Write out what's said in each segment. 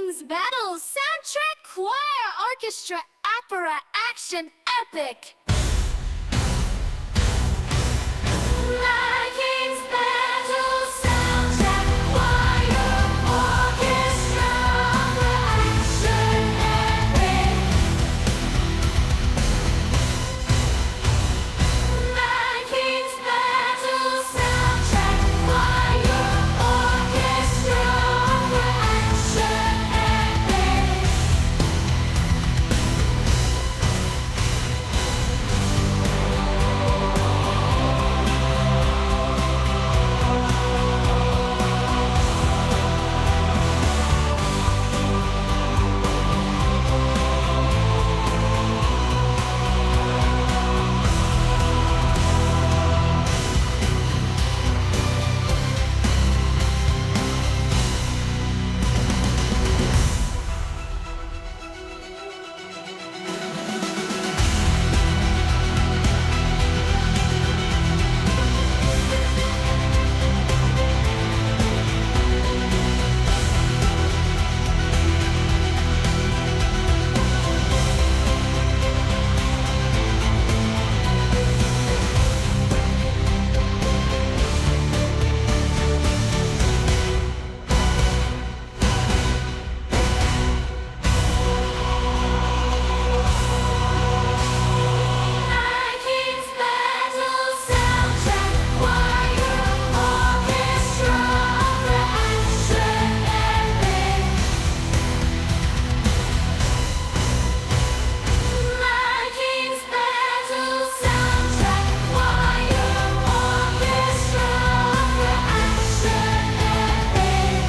Vikings battle soundtrack, choir, orchestra, opera, action, epic. Vikings battle soundtrack, choir, orchestra, opera, action, epic. Vikings battle soundtrack, choir, orchestra, opera, action, epic. Vikings battle soundtrack, choir, orchestra, opera, action, epic. Vikings battle soundtrack, choir, orchestra, opera, action, epic.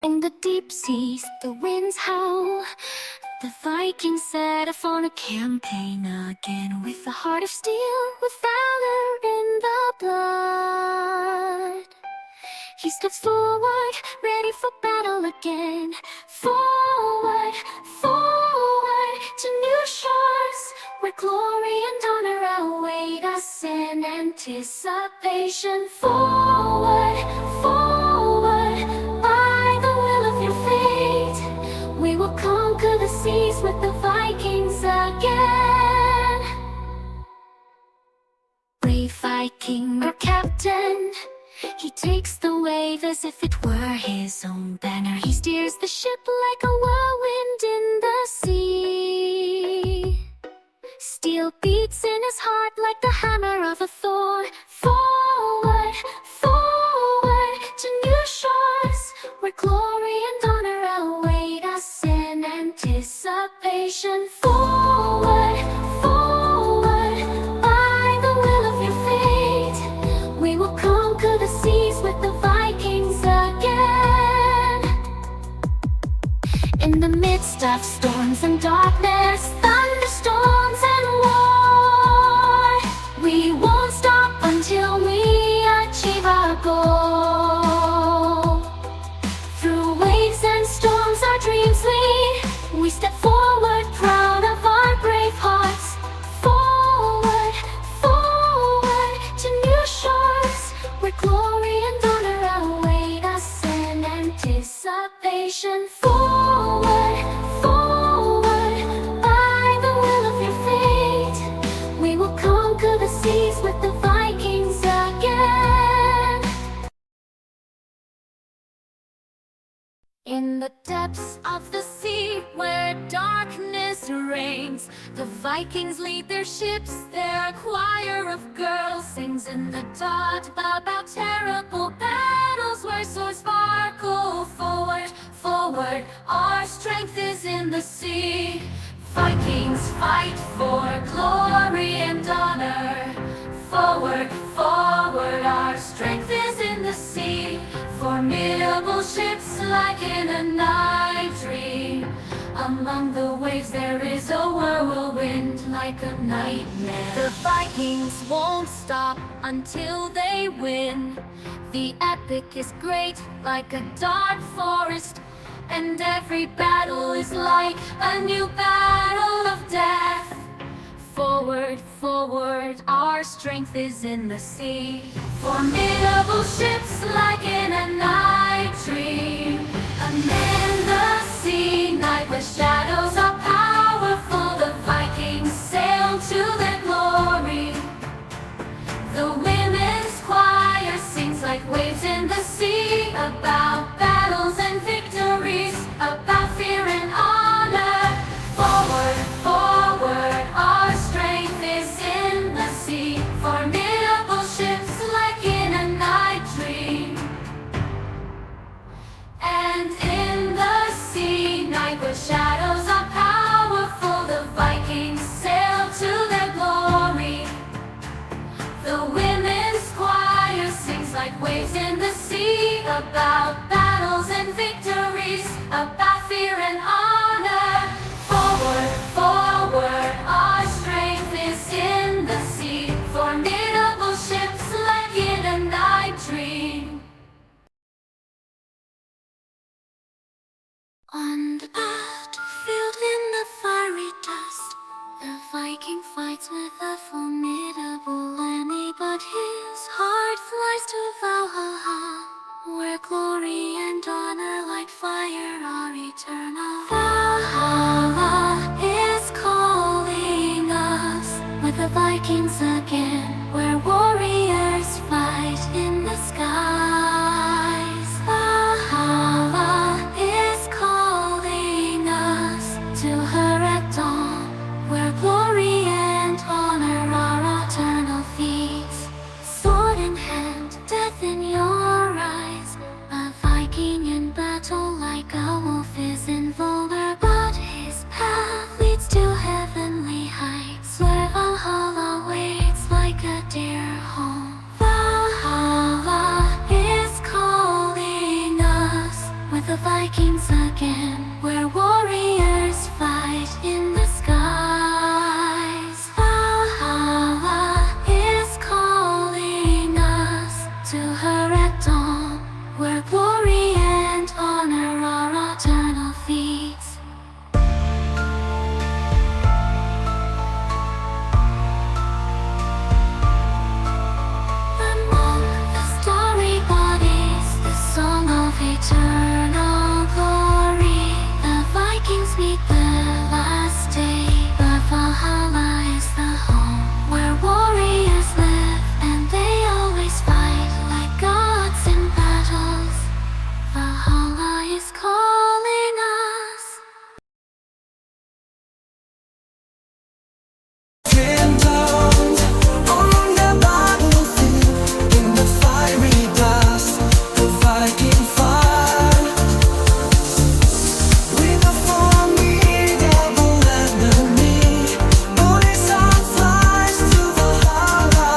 In the deep seas, the winds howl. The Vikings set off on a campaign again, with a heart of steel, with valor in the blood. He steps forward, ready for battle again. Forward, forward to new shores, where glory and honor await us in anticipation. Forward, forward, by the will of your fate, we will conquer the seas with the Vikings again. Brave Viking or captain, he takes the wave as if it were his own banner. He steers the ship like a whirlwind in the sea. Steel beats in his heart like the hammer of a Thor. Forward, forward to new shores, where glory and honor await us in anticipation. Forward, forward, by the will of your fate, we will conquer the seas with the Vikings again. In the midst of storms and darkness, thunderstorms and war, we won't stop until we achieve our goal. Through waves and storms our dreams lead, we step forward proud of our brave hearts. Forward, forward to new shores, where glory and honor await us in anticipation. Forward, forward, by the will of your fate, we will conquer the seas with the Vikings again. In the depths of the sea, where darkness reigns, the Vikings lead their ships, their choir of girls sings in the dark about terrible battles where swords sparkle. Forward, forward, our strength is in the sea. Vikings fight for glory and honor. Forward, forward, our strength is in the sea. Formidable ships like in a night dream. Among the waves there is a whirlwind like a nightmare. The Vikings won't stop until they win. The epic is great like a dark forest, and every battle is like a new battle of death. Forward, forward, our strength is in the sea. Formidable sea, about battles and victories, about fear and honor. Forward, forward, our strength is in the sea, formidable ships like in a night dream. And in the sea, night where shadows are powerful, the Vikings sail to their glory. The women's choir sings like waves in the sea, about battles and victories, about fear and honor. Forward, forward, our strength is in the sea, formidable ships like in a night dream. On the battlefield in the fiery dust, the Viking fights with a formidable enemy, but his heart flies to Valhalla, where glory and honor like fire are eternal. Valhalla is calling us, with the Vikings again, where warriors fight in the skies. Valhalla is calling us to her at dawn, where glory and honor are eternal feats. Sword in hand, death in your eyes, a Viking in battle like a wolf is invulnerable, but his path leads to heavenly heights, where Valhalla waits like a dear home. Valhalla is calling us, with the Vikings again, where warriors fight in the skies. Valhalla is calling us to her at dawn, where glory and honor are eternal feats. Among the starry bodies, the song of eternal glory, the Vikings meet their last day. But Valhalla is the home where warriors live, and they always fight like gods in battles. Valhalla is calling us. Pinned on the battlefield in the fiery dust, the Viking fight with a formidable enemy. Only sun flies to Valhalla,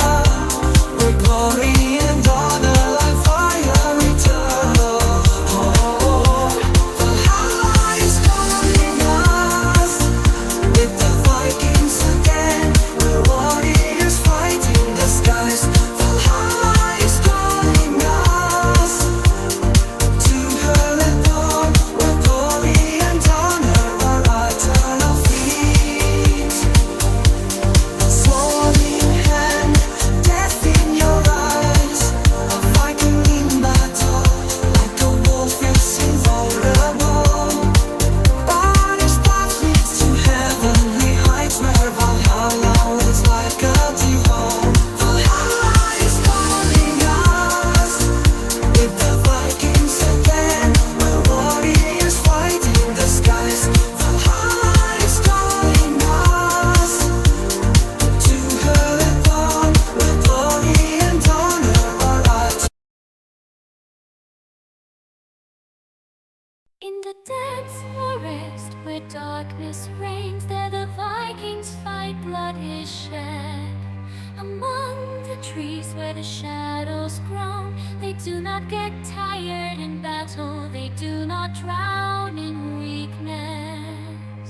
where glory and honor like fire eternal. Valhalla is calling us, with the Vikings again, where warriors fight in the skies. Valhalla is calling us to her at dawn, where glory and honor are eternal feats. Sword in hand, death in your eyes, a Viking in battle, like a wolf is invulnerable, but his path leads to heavenly heights, where Valhalla is like a deep home. Valhalla is calling us, with the Vikings again, where warriors fight in the skies. Valhalla is calling us to her at dawn, where glory and honor are eternal. In the dense forest where darkness reigns, there the Vikings fight, blood is shed. Among the trees where the shadows groan, they do not get tired in battle, they do not drown in weakness.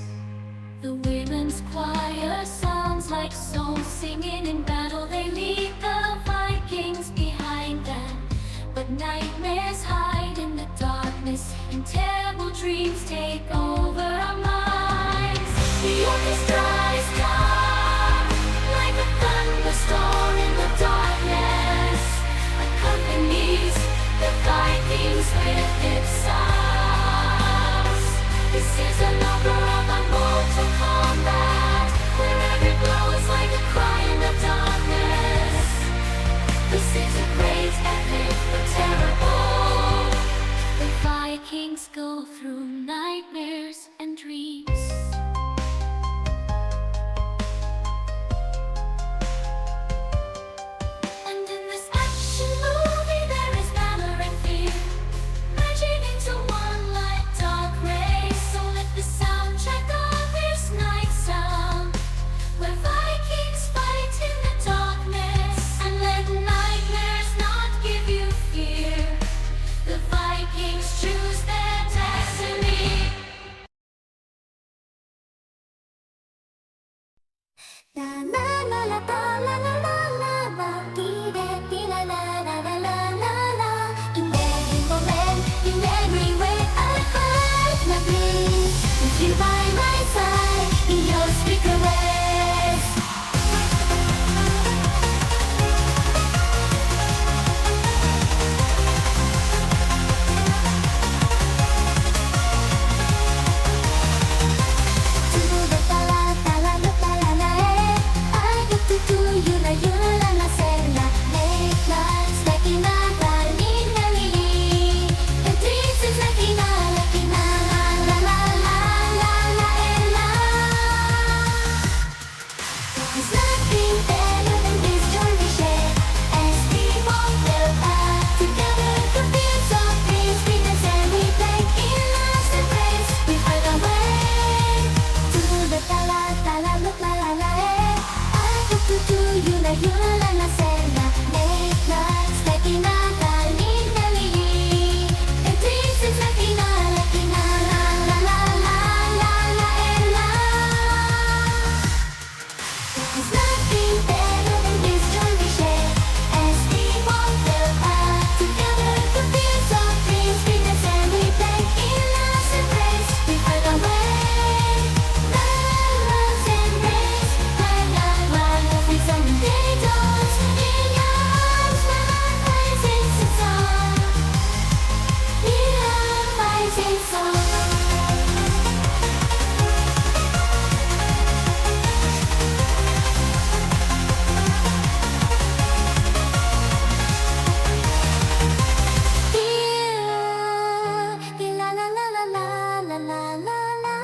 The women's choir sounds like souls singing in battle, they lead the Vikings behind them. But nightmares hide in the darkness, and terrible dreams take over our minds. The orchestra is calm, like a thunderstorm in the darkness, accompanies the Vikings with its songs. This is an opera of immortal combat, where every blow is like a cry in the darkness. go through nightmares and dreams. And in this action movie there is valor and fear, merging into one like dark rays. So let the soundtrack of this night sound, where Vikings fight in the darkness, and let nightmares not give you fear. The Vikings choose their destiny. La la la la la la la la la, dee dee la la la la la la la. In every moment, in every way, I fight my dreams. With you by my side, in your speaker waves. There's nothing better than this joy we share, as we walk the path together. The fields of dreams, sweetness, and we play in love's embrace. We find our way to the tala, look la la la, eh. I hope to do you la la la sela. Make lights like in a darling melody. And dreams is like in a la la la la la la la. There's nothing better than this joy we share, as we walk the path together. The fields of dreams, sweetness, and we play in love's embrace. We find our way, love's embrace. When someday dawns in your arms, my heart sings a song. In love, I sing song. La la la la la la la la.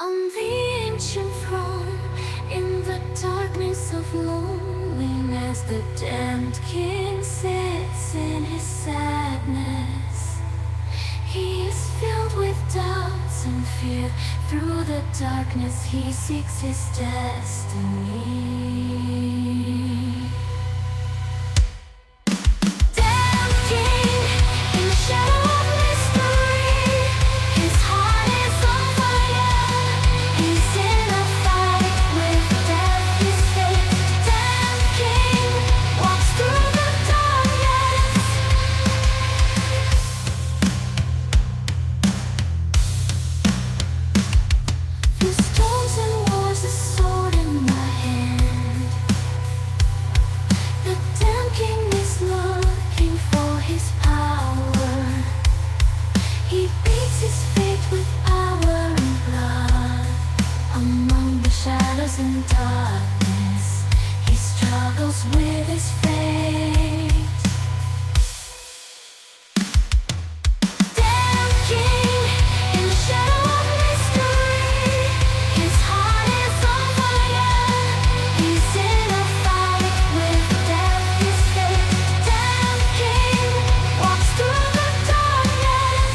On the ancient throne, in the darkness of loneliness, the damned king sits in his sadness. He is filled with doubts and fear. Through the darkness he seeks his destiny. Damn king, in the shadow of mystery, his heart is on fire. He's in a fight with death, his fate. Damn king walks through the darkness. Through storms and wars, a sword in my hand. The damn king is looking for his power. He beats his fate with power and blood. Among the shadows and darkness, he struggles with his fate. Damn king, in the shadow of mystery, his heart is on fire. He's in a fight with death, his fate. Damn king walks through the darkness.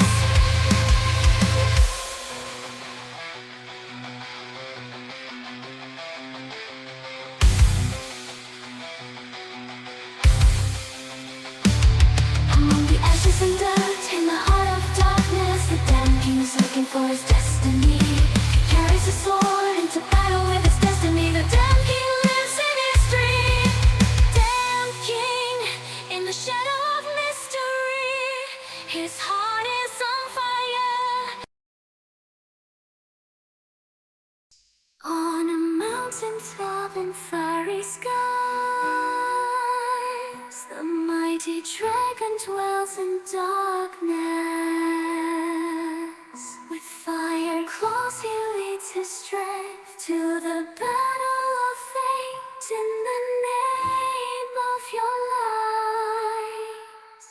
Among the ashes and dirt, in the heart of darkness, the damned king is looking for his destiny. He carries a sword into battle with his destiny. The damned king lives in his dream. Damned king, in the shadow of mystery, his heart is on fire. On a mountain top in fiery skies, the mighty dragon dwells in darkness. With fire claws he leads his strength to the battle of fate in the name of your light.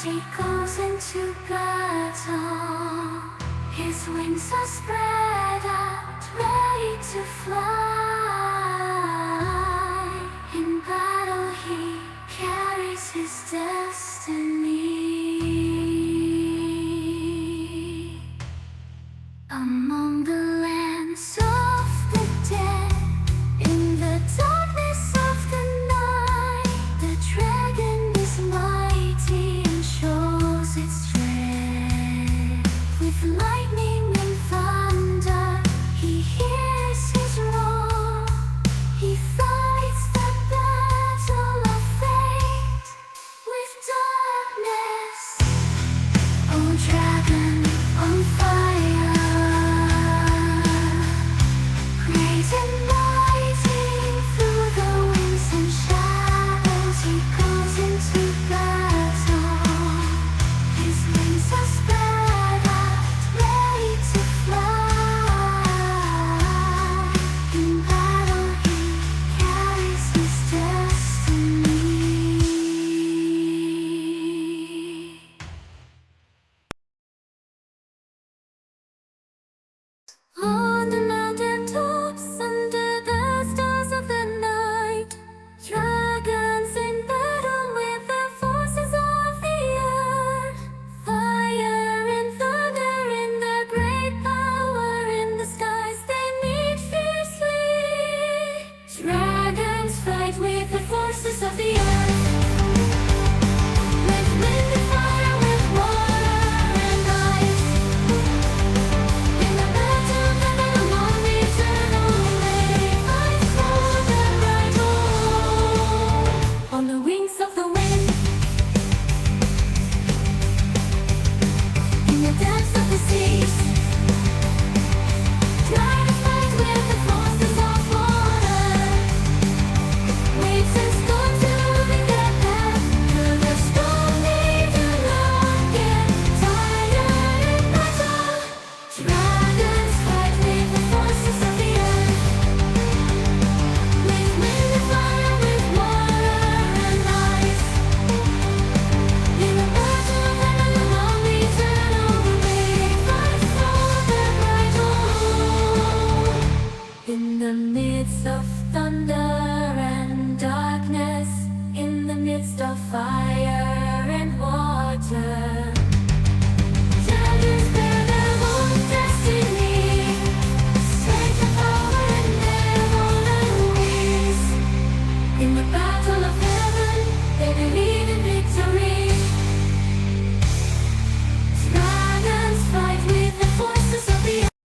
he goes into battle. His wings are spread out, ready to fly. In battle he carries his destiny. Among the lands of the dead, in the darkness of the night, the dragon is mighty and shows its strength. With lightning and thunder, he hears his roar. He fights the battle of fate with darkness. Oh, dragon on fire, great and mighty, through the winds and shadows he goes into battle. His wings are spread out, ready to fly. In battle he carries his destiny. On the mountain tops, under the stars of the night, dragons in battle with the forces of the earth. Fire and thunder in the great power in the skies, they meet fiercely. Dragons fight with the forces of the earth. With wind and fire, with water and ice. In the battle that along the eternal way, fight for the right home. On the wings of the wind, in the depths of the seas, dragons fight with the forces of water. Waves and storms moving their path through the storm, they do not get tired in battle. Dragons fight with the forces of the earth. With wind and fire, with water and ice. In the battle that along the eternal way, fight for the right home. In the midst of thunder and darkness, in the midst of fire and water, dragons bear their own destiny, strength and power and their golden wings. In the battle of heaven, they believe in victory. Dragons fight with the forces of the earth.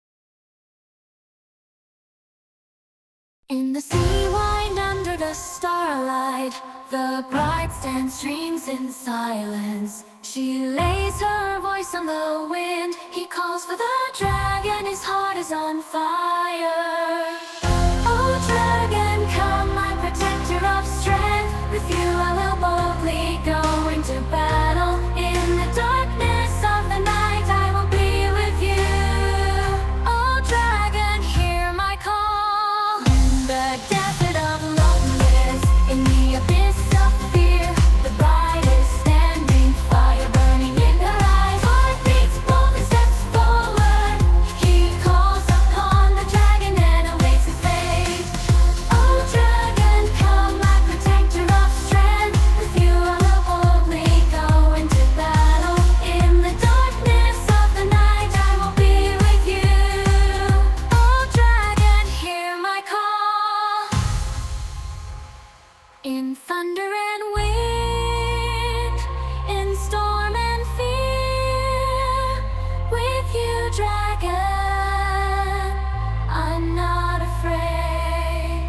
In the sea wide under the starlight, the bride stands, dreams in silence. She lays her voice on the wind. He calls for the dragon, his heart is on fire. Oh, dragon, come, my protector of strength. With you I will boldly go into battle. In the darkness of the night I will be with you. Oh, dragon, hear my call. In the desert of loneliness, in the abyss of fear, the bride is standing, fire burning in her eyes. Heart beats bold and steps forward. He calls upon the dragon and awaits his fate. Oh, dragon, come, my protector of strength. With you I will boldly go into battle. In the darkness of the night I will be with you. Oh, dragon, hear my call. In thunder and wind, in storm and fear, with you, dragon, I'm not afraid.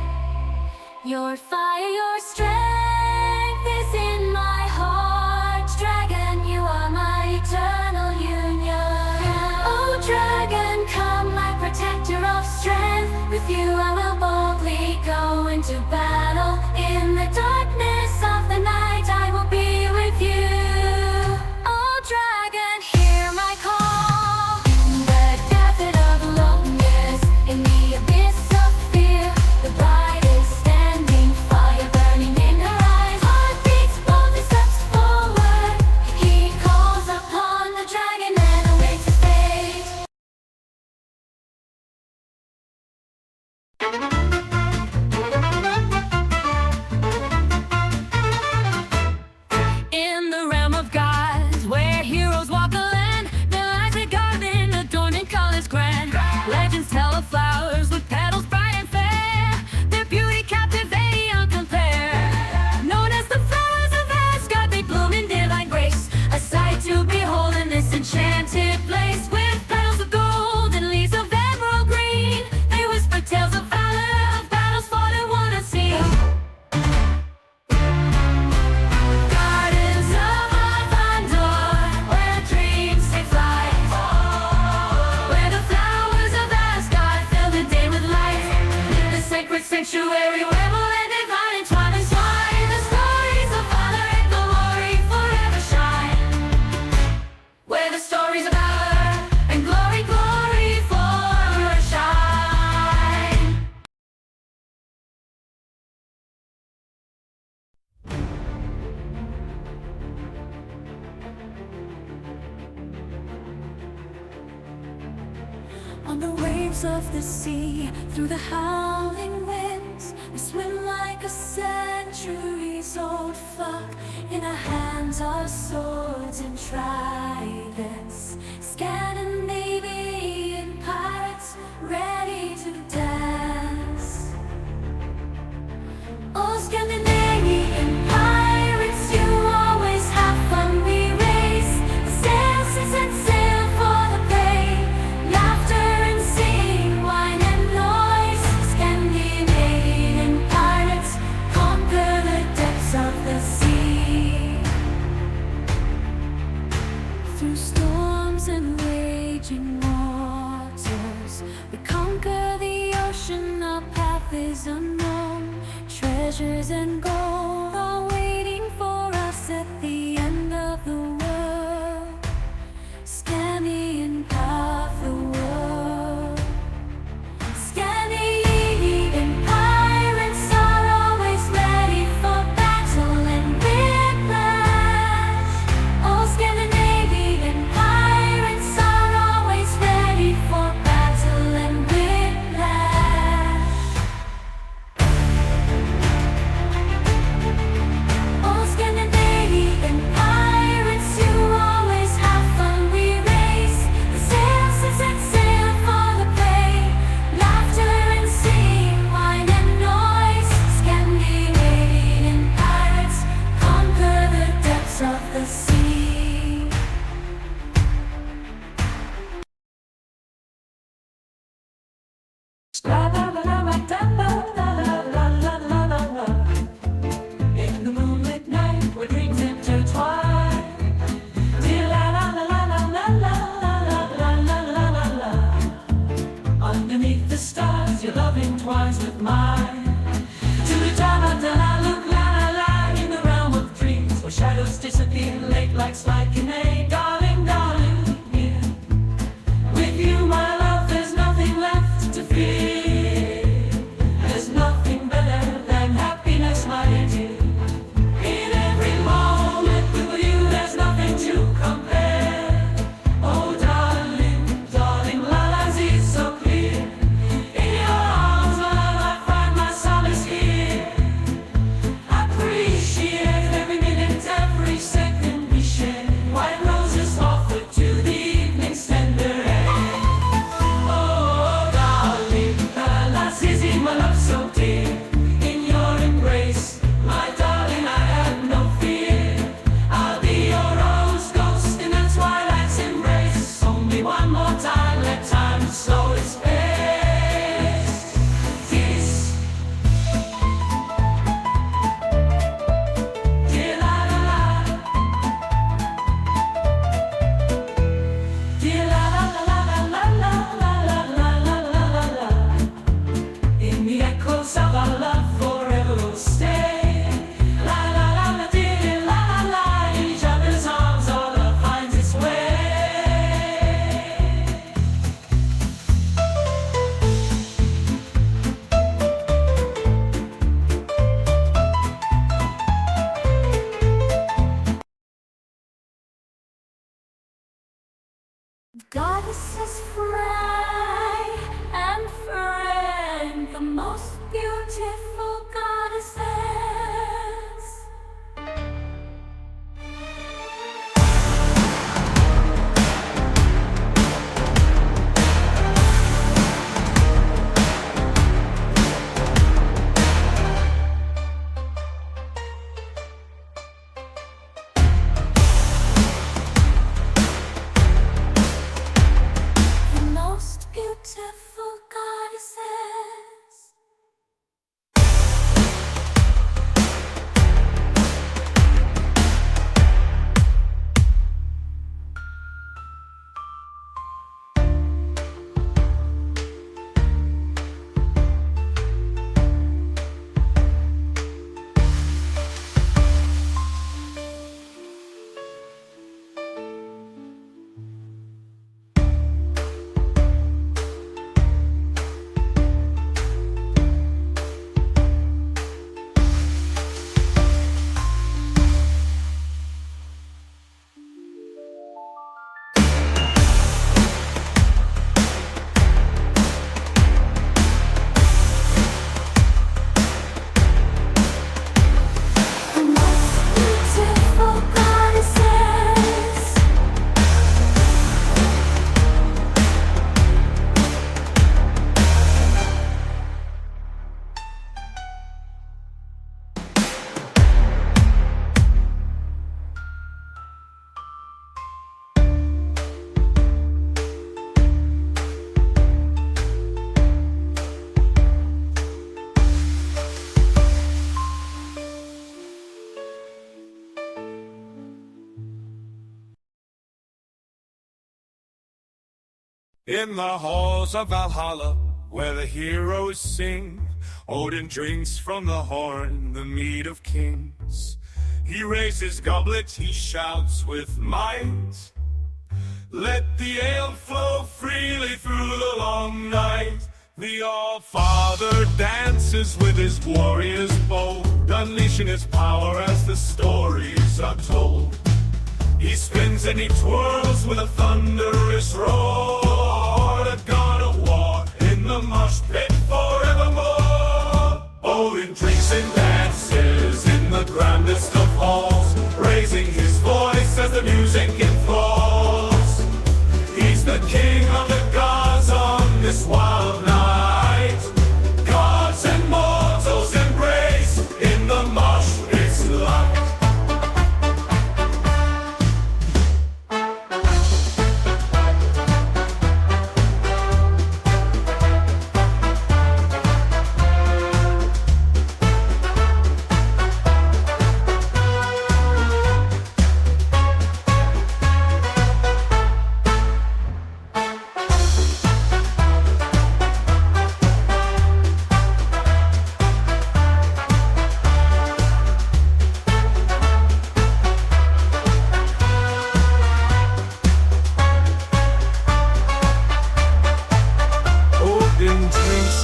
Your fire, your strength is in my heart. Dragon, you are my eternal union. Oh, dragon, come, my protector of strength. With you I will boldly go into battle. In the darkness of the night I will be with you. Oh, dragon, hear my call. In the desert of loneliness, in the abyss of fear, the bride is standing, fire burning in her eyes. Heart beats bold and steps forward. He On the waves of the sea, through the howling winds, we swim like a centuries-old flock. In our hands are swords and tridents, Scandinavian pirates ready to dance. Oh, Scandinavian pirates, you always have fun. We raise the sails and set sail for the bay. Laughter and singing, wine and noise. Scandinavian pirates conquer the depths of the sea. Through storms and raging waters, we conquer the ocean. Our path is unknown. Treasures and gold are waiting for us at the end of the world. Scanning half the world. Scandinavian pirates are always ready for battle and whiplash. Oh, Scandinavian pirates are always ready for battle and whiplash. Oh, Scandinavian pirates, you always have fun. We raise the sails and set sail for the bay. Laughter and singing, wine and noise. Scandinavian pirates conquer the depths of the sea. In the moonlit night, where dreams intertwine. Dee-la-la-la-la-la-la-la-la-la-la-la. Underneath the stars, your love entwines with mine. Do-da-da-da-la-la-la-la. In the realm of dreams, where shadows disappear, late like striking a darling, darling, yeah. With you, my love, there's nothing left to fear. There's nothing better than happiness, my dear. In every moment with you, there's nothing to compare. Oh, darling, darling, lala's is so clear. In your arms, my love, I find my solace here. Appreciate every minute, every second we share. White roses offered to the evening's tender air. Oh, darling, lala's is my love so dear. In your embrace, my darling, I have no fear. I'll be your rose ghost in the twilight's embrace. Only one more time, let time slow its pace. Kiss. Dear la la la. Dear la la la la la la la la la la la la la. In the echoes of our love forever will stay. La la la la, dear la la la. In each other's arms, our love finds its way. Goddesses fry and friend, the most beautiful goddesses. The most In the halls of Valhalla, where the heroes sing, Odin drinks from the horn, the mead of kings. He raises goblets, he shouts with might, let the ale flow freely through the long night. The All-Father dances with his warriors bold, unleashing his power as the stories are told. He spins and he twirls with a thunderous roar, the god of war in the mosh pit forevermore. Odin drinks and dances in the grandest of halls, raising his voice as the music enthralls. He's the king of the gods on this wild night. Gods and mortals embrace in the mosh pit's light.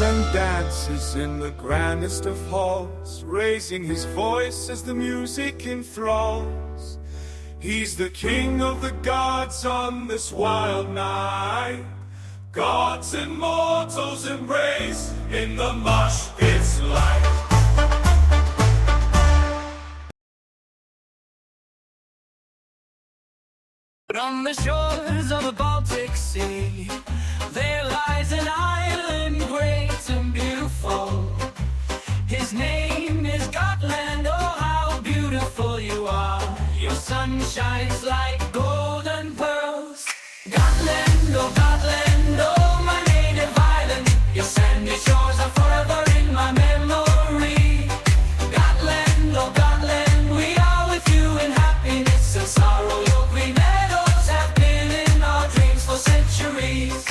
And dances in the grandest of halls, raising his voice as the music enthralls. He's the king of the gods on this wild night. Gods and mortals embrace in the mosh pit's light. On the shores of the Baltic Sea, there lies an island great and beautiful. His name is Gotland, oh how beautiful you are. Your sun shines like golden pearls. Gotland, oh my native island. Your sandy shores are forever in my memory. Gotland, oh Gotland, we are with you in happiness and sorrow. Your green meadows have been in our dreams for centuries.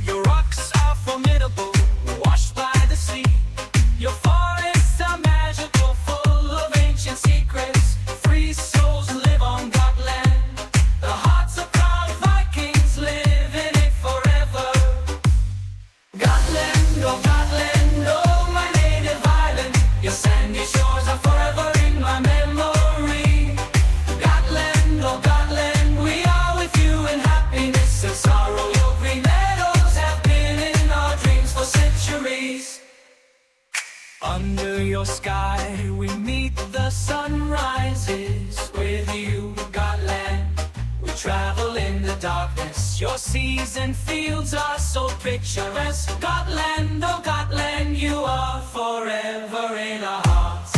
Your rocks are formidable, washed by the sea. Your forests are magical, full of ancient secrets. Free souls live on Gotland. The hearts of proud Vikings live in it forever. Gotland, oh my native island. Your sandy shores are forever in my memory. Gotland, oh Gotland, we are with you in happiness and sorrow. Your green meadows have been in our dreams for centuries. Under your sky we meet the sunrises. With you, Gotland, we travel in the darkness. Your seas and fields are so picturesque. Gotland, oh Gotland, you are forever in our hearts.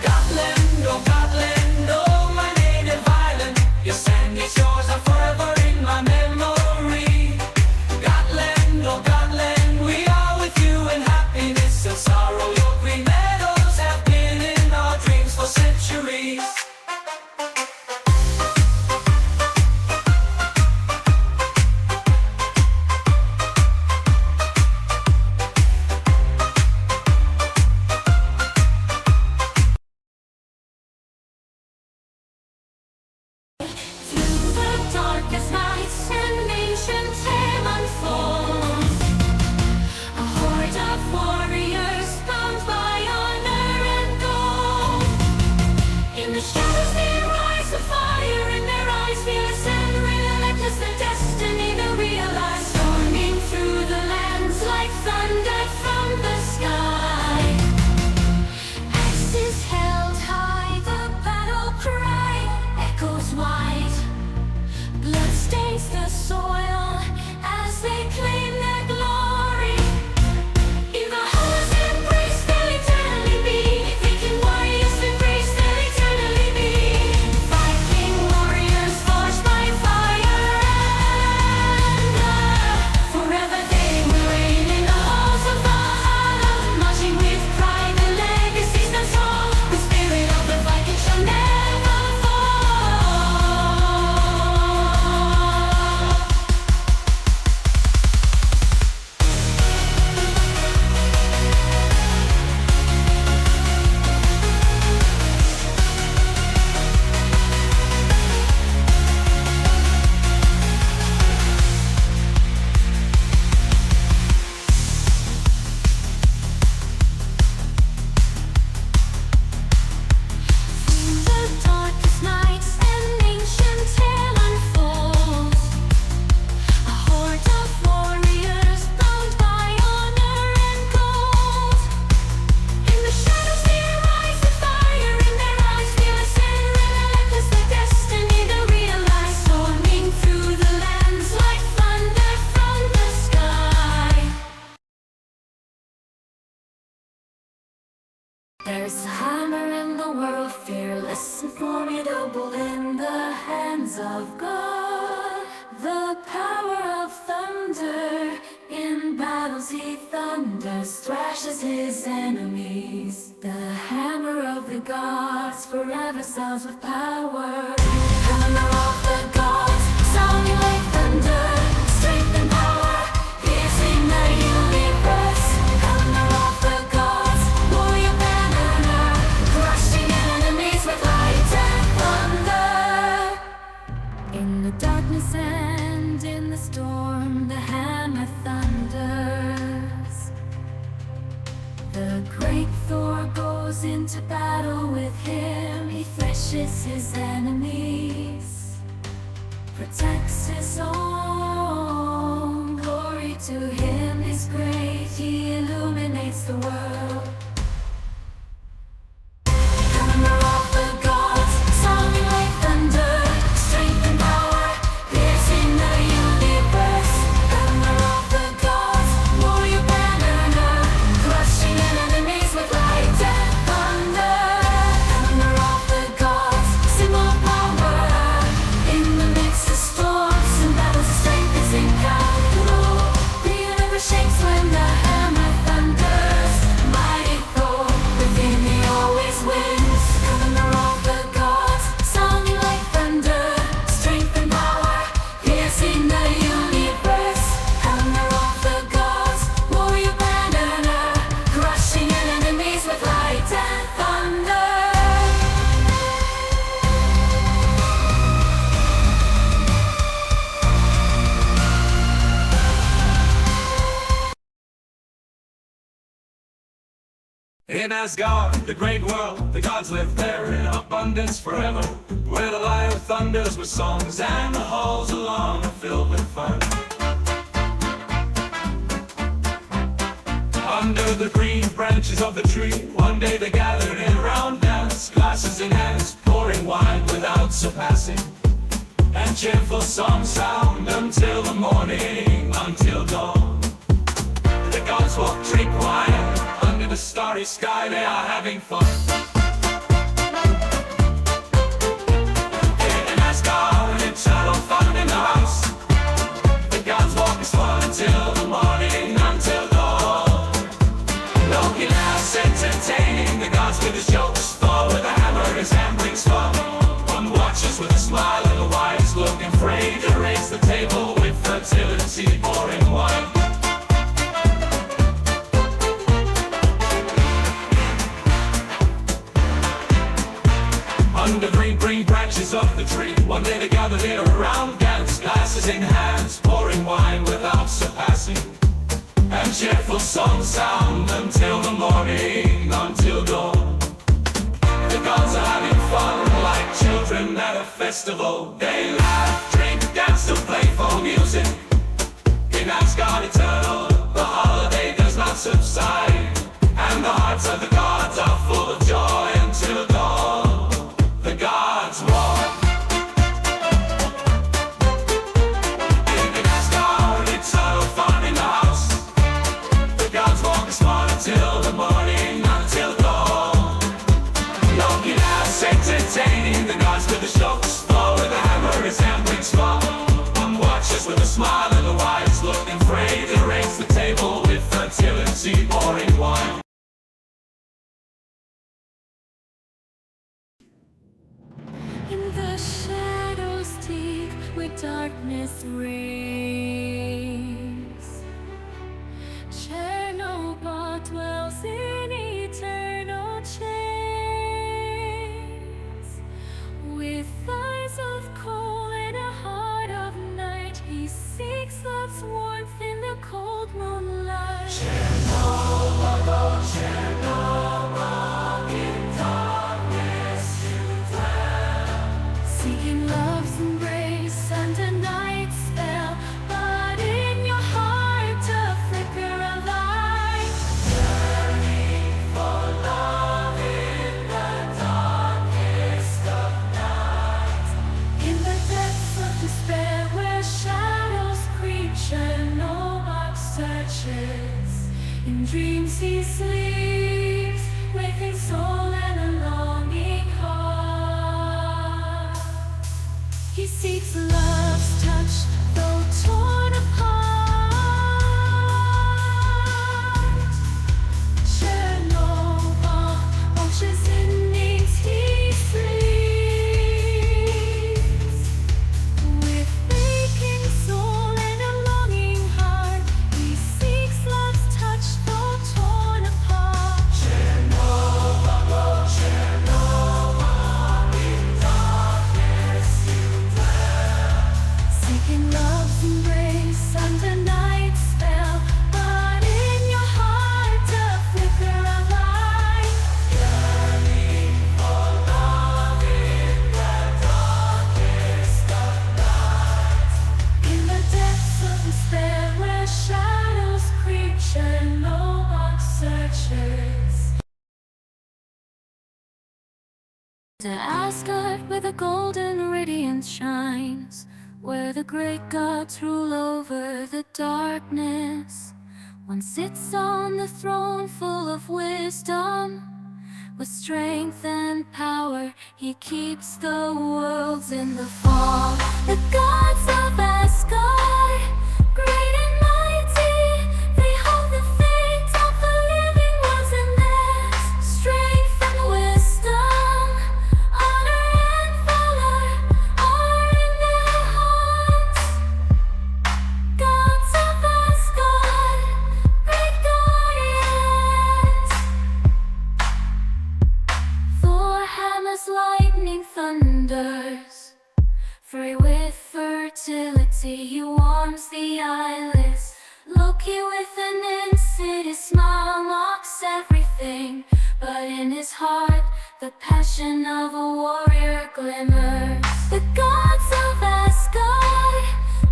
Gotland, oh my native island. Your sandy shores are forever in my memory. Gotland, oh Gotland, we are with you in happiness and sorrow. Your green meadows have been in our dreams for centuries. Through the darkest nights, an ancient tale unfolds. A horde of warriors bound by honor and gold. In the shadows they rise, a fire in their eyes, fierce and relentless, the destiny they realize. Storming through the lands like thunder from the sky. Axes held high, the battle cry echoes wide. Blood stains the soil as they claim their glory. In the halls embrace, they'll eternally be. Viking warriors embrace, they'll eternally be. formidable in the hands of God. The power of thunder, in battles he thunders, thrashes his enemies. The hammer of the gods forever sounds with power. Hammer of the gods, sounding like thunder, strength and power, piercing the universe. Hammer of the gods, warrior banner, crushing enemies with light and thunder. In the darkness and in the storm, the hammer thunders. The great Thor goes into battle with him. He threshes his enemies, protects his own. Glory to him is great, he illuminates the world. Hammer of the gods, sounding like thunder, strength and power, piercing the universe. Hammer of the gods, warrior banner, crushing enemies with light and thunder. Hammer of the gods, symbol of power, in the midst of storms and battles, his strength is incalculable. The universe shakes when the hammer thunders. Mighty Thor, within he always wins. Hammer of the gods, sounding like thunder, strength and power, piercing the universe. Hammer of the gods, warrior banner, crushing enemies with light and thunder. In Asgard, the great world, the gods live there in abundance forever, where the lyre thunders with songs and the halls along are filled with fun. Under the green branches of the tree, one day they gathered in a round dance, glasses in hands, pouring wine without surpassing. And cheerful songs sound until the morning, until dawn. The gods walk, drink wine, under the starry sky they are having fun. In Asgard, eternal fun in the house. The gods walk is fun until the morning, until dawn. Loki laughs, entertaining the gods with his jokes. Thor with a hammer, his hand brings fun. One watches with a smile and a wise look, afraid to raise the table with fertility, pouring wine. Under green branches of the tree, one day they gathered in a round dance, glasses in hands, pouring wine without surpassing. And cheerful songs sound until the morning, until dawn. The gods are having fun like children at a festival. They laugh, drink, dance to playful music. In Asgard eternal, the holiday does not subside, and the hearts of the gods are full of joy until dawn. The gods walk. In Asgard, eternal fun in the house. The gods walk is fun until the morning, until dawn. Loki laughs, entertaining the gods with his jokes. Thor with a hammer, his hand brings fun. One watches with a smile and a wise look, afraid to raise the table with fertility, pouring wine. In the shadows deep where darkness reigns, Chernobyl dwells in eternal chains. With eyes of coal and a heart of night, he seeks love's warmth in the cold moonlight. Chernobyl, Chernobyl, in darkness you dwell, seeking love's embrace under night's spell. But in your heart a flicker of light, yearning for love in the darkest of night. In the depths of despair where shadows creep, Chernobyl searches. In dreams he sleeps, with his soul and a longing heart. Asgard, where the golden radiance shines, where the great gods rule over the darkness. One sits on the throne full of wisdom. With strength and power, he keeps the worlds in the fall. The gods of Asgard, great and mighty, they hold the fate of the living ones in theirs. Strength and wisdom, honor and valor are in their hearts. Gods of Asgard, great guardians. Thor hammers, lightning thunders. Free with fertility, he warms the eyeless. Loki with an insidious smile mocks everything, but in his heart the passion of a warrior glimmers. The gods of Asgard,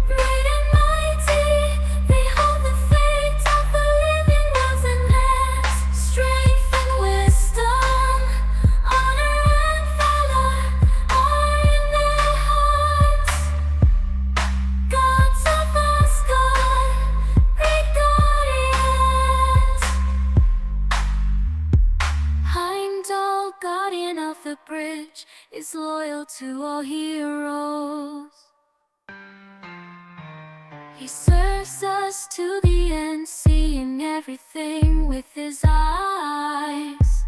great and mighty, they hold the fate of the living ones in theirs. Strength and wisdom, honor and valor are in their hearts. Gods of Asgard, great guardians. Heimdall, guardian of the bridge, is loyal to all heroes. He serves us to the end, seeing everything with his eyes.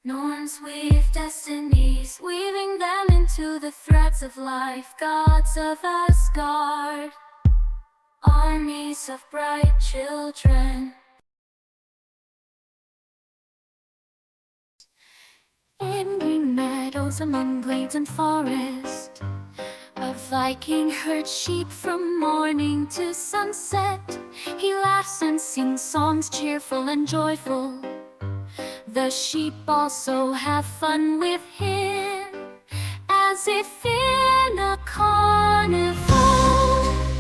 Norns weave destinies, weaving them into the threads of life. Gods of Asgard, armies of bright children. In green meadows among glades and forest, a Viking herds sheep from morning to sunset. He laughs and sings songs cheerful and joyful. The sheep also have fun with him, as if in a carnival.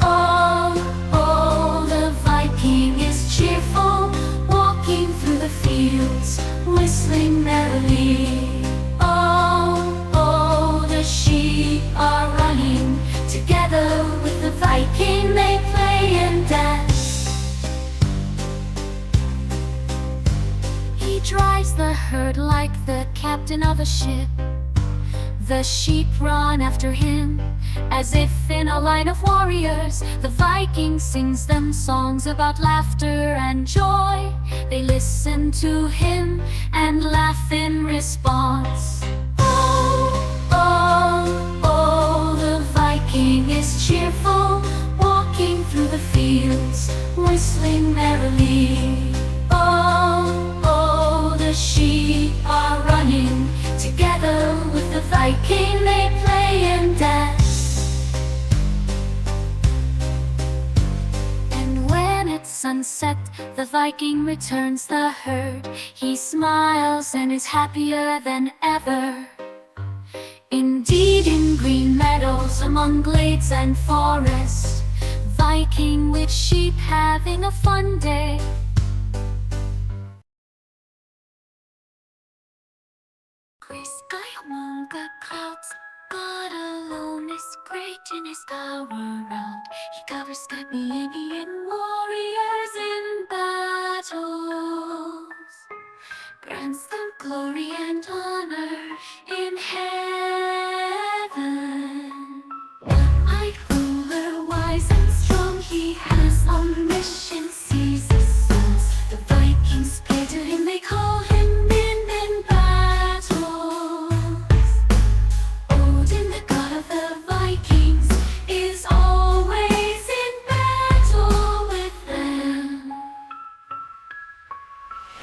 Oh, oh, the Viking is cheerful, walking through the fields, whistling merrily. Oh, oh, the sheep are running together with the Viking. They play and dance. He drives the herd like the captain of a ship. The sheep run after him, as if in a line of warriors. The Viking sings them songs about laughter and joy. They listen to him and laugh in response. Oh, oh, oh, the Viking is cheerful, walking through the fields, whistling merrily. Oh, oh, the sheep are running together with the Viking. They play and dance. And when it's sunset, the Viking returns the herd. He smiles and is happier than ever. Indeed, in green meadows among glades and forests, Viking with sheep having a fun day. Gray sky among the clouds, God alone is great in his power around. He covers sky Millennium warriors in battles, grants them glory and honor in heaven. One-eyed ruler, wise and strong, he has omniscience, sees the souls. The Vikings pray to him, they call him in battles. Odin, the god of the Vikings, is always in battle with them.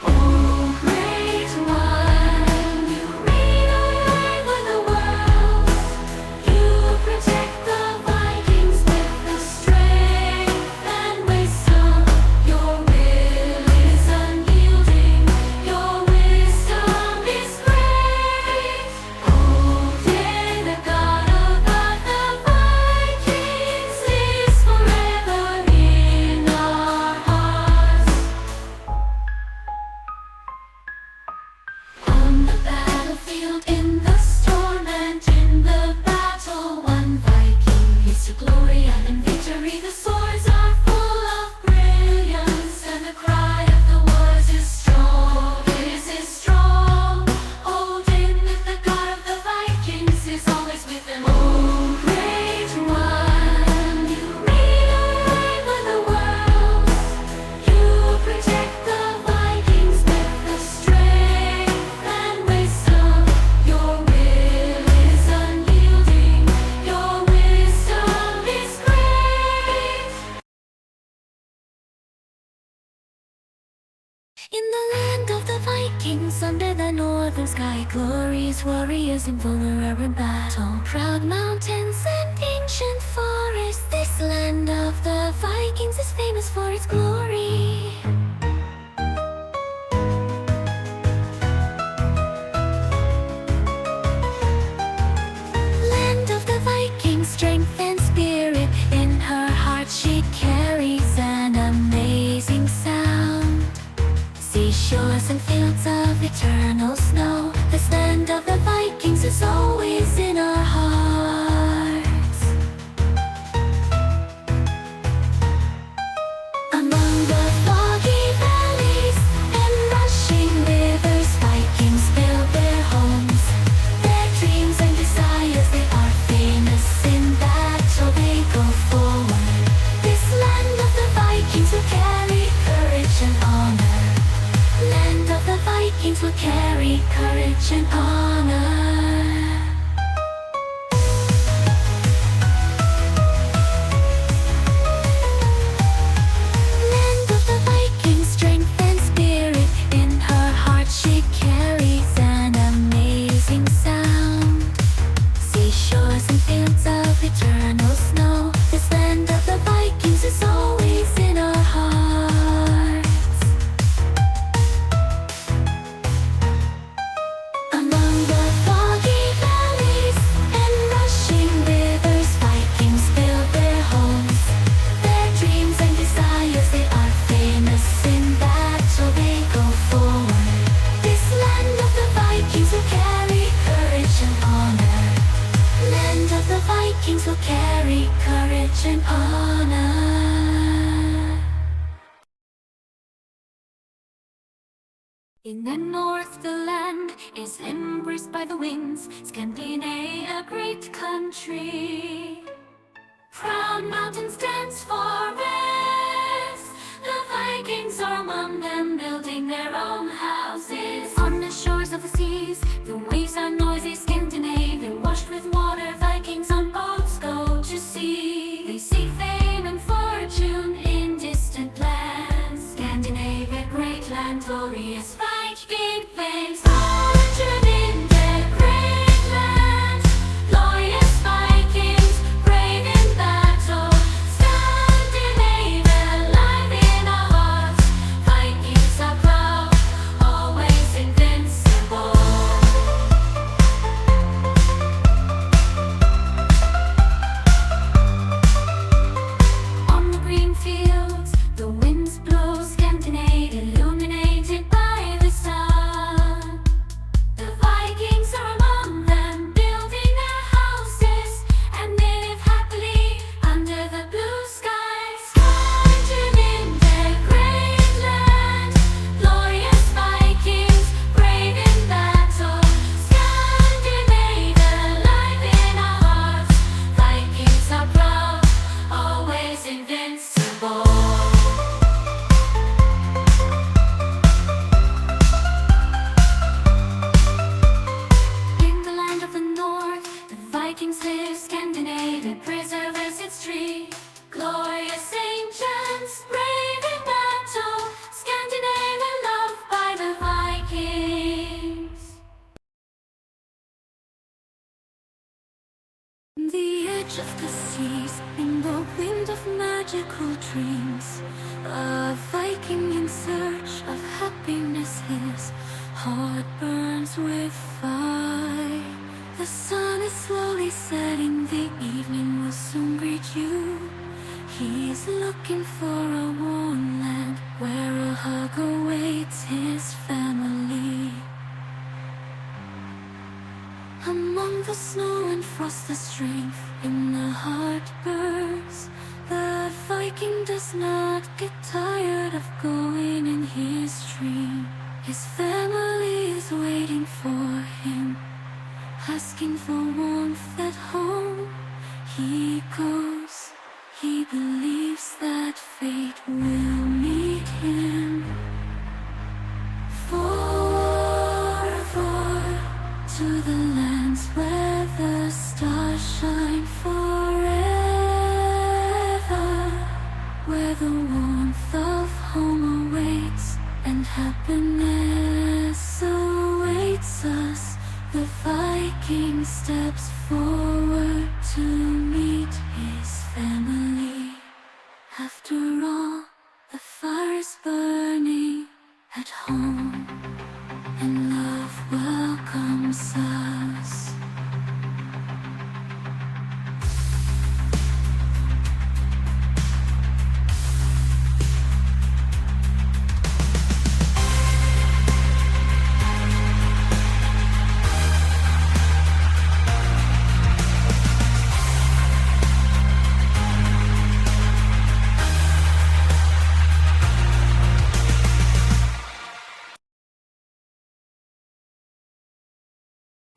Oh, great one, you reign on the blue sky, glorious warriors invulnerable in battle. Proud mountains and ancient forests, this land of the Vikings is famous for its glory. Land of the Vikings, strength and spirit, in her heart she carries an amazing sound. Seashores and fields of eternal snow, this land of the Vikings is always in our hearts. Among the foggy valleys and rushing rivers, Vikings build their homes. Their dreams and desires, they are famous in battle, they go forward. This land of the Vikings will carry courage and honor. Land of the Vikings will carry courage and honor. Land of the Vikings, strength and spirit, in her heart she carries an amazing sound. Seashores and fields of eternal snow, this land of the Vikings is always in our hearts. Among the foggy valleys and rushing rivers, Vikings build their homes. Their dreams and desires, they are famous in battle, they go forward. This land of the Vikings will carry courage and honor. Land of the Vikings will carry courage and honor. In the north the land is embraced by the winds, Scandinavia, a great country. Proud mountains dance for rest, the Vikings are among them, building their own houses. On the shores of the seas, the waves are noisy, Scandinavia washed with water, Vikings on boats go to sea. They seek fame and fortune in distant lands, Scandinavia, great land, glorious Viking fame. Sojourn in their great land, glorious Vikings, brave in battle. Scandinavia, alive in our hearts, Vikings are proud, always invincible. On the green fields, the winds blow, Scandinavia illuminated by the sun. The Vikings are among them, building their houses, and they live happily under the blue skies. Sojourn in their great land, glorious Vikings, brave in battle. Scandinavia, alive in our hearts, Vikings are proud, always invincible. In the land of the north, the Vikings live, Scandinavia preserves its tree. Glorious ancients, brave in battle, Scandinavia loved by the Vikings. The edge of the seas, in the wind of magical dreams, a Viking in search of happiness, his heart burns with fire. The sun is slowly setting, the evening will soon greet you. He's looking for a warm land where a hug awaits his family. Among the snow and frost, the strength in the heart burns. The Viking does not get tired of going in his dream. His family is waiting for him, asking for warmth at home. He goes, he believes that fate will meet him. Far, far to the lands where the stars shine forever, where the warmth of home awaits and happiness awaits us. steps forward to meet his family. After all, the fire's burning at home, and love welcomes us.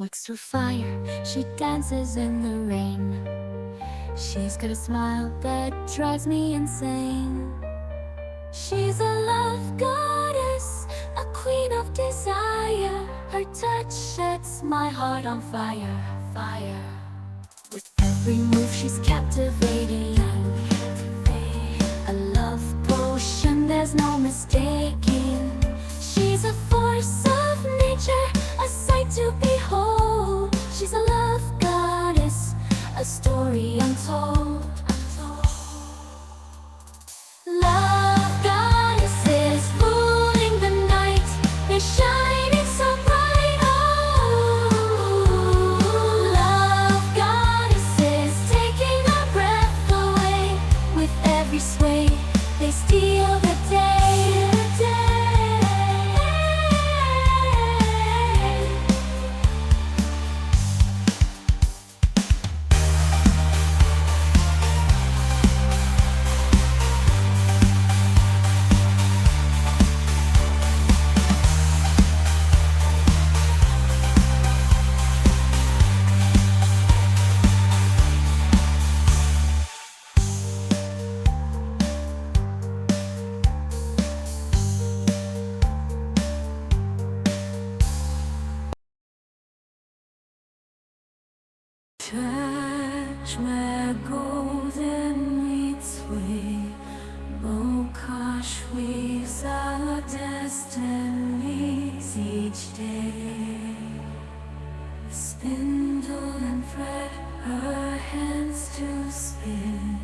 Works through fire, she dances in the rain. She's got a smile that drives me insane. She's a love goddess, a queen of desire. Her touch sets my heart on fire, fire. With every move she's captivating, a love potion there's no mistaking. She's a force of nature, a sight to behold. She's a love goddess, a story untold. Love goddesses ruling the night, they're shining so bright. Oh, love goddesses taking our breath away. With every sway, they steal the day. Church where golden meets we, Mokash weaves our destinies each day. Spindle and thread, her hands to spin,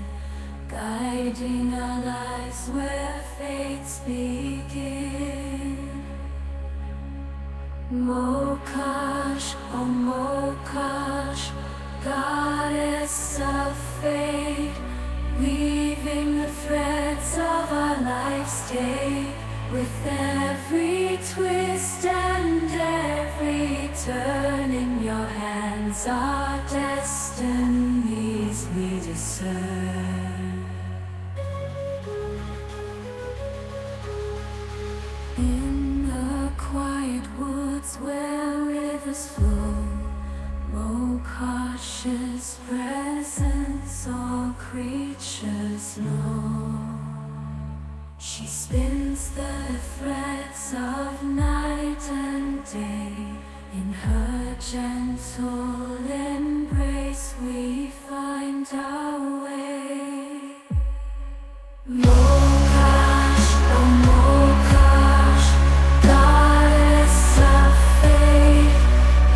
guiding our lives where fates begin. Mokash, oh Mokash, goddess of fate, weaving the threads of our life's day. With every twist and every turn in your hands, our destinies we discern. In the quiet woods where rivers flow, Mokash's presence all creatures know. She spins the threads of night and day. In her gentle embrace we find our way. Mokash, oh Mokash, goddess of fate,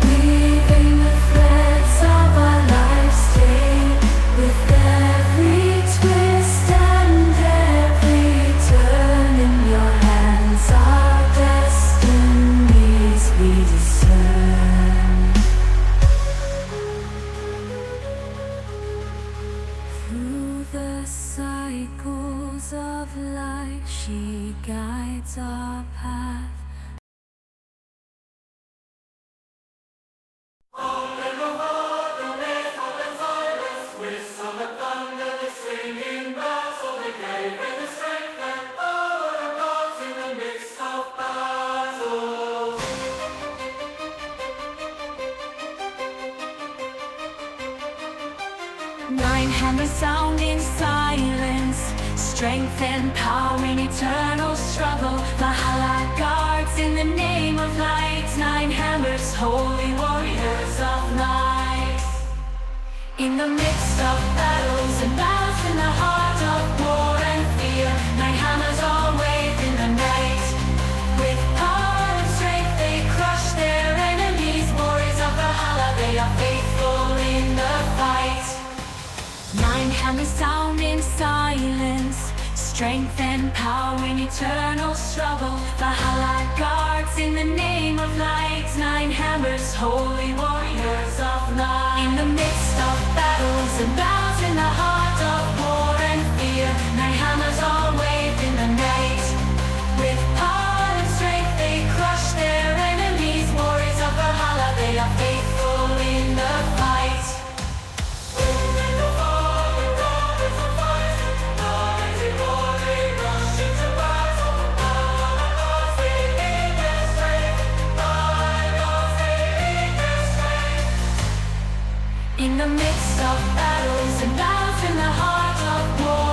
weaving the threads of our life's day. With every twist and every turn in your hands, our destinies we discern. Through the cycles of life, she guides our path. Nine hammers sound in silence, strength and power in eternal struggle. Valhalla guards in the name of light. Nine hammers, holy warriors of night. In the midst of battles and battles, in the heart of war and fear, nine hammers all wave in the night. With power and strength they crush their enemies. Warriors of Valhalla, they are faithful. hammers sound in silence, strength and power in eternal struggle. Valhalla guards in the name of light, 9 hammers, holy warriors of light. In the midst of battles and battles in the heart of war and fear, 9 hammers all waved in the night. With power and strength they crush their enemies. Warriors of Valhalla, they are faithful in the fight. In the midst of battles and battles in the heart of war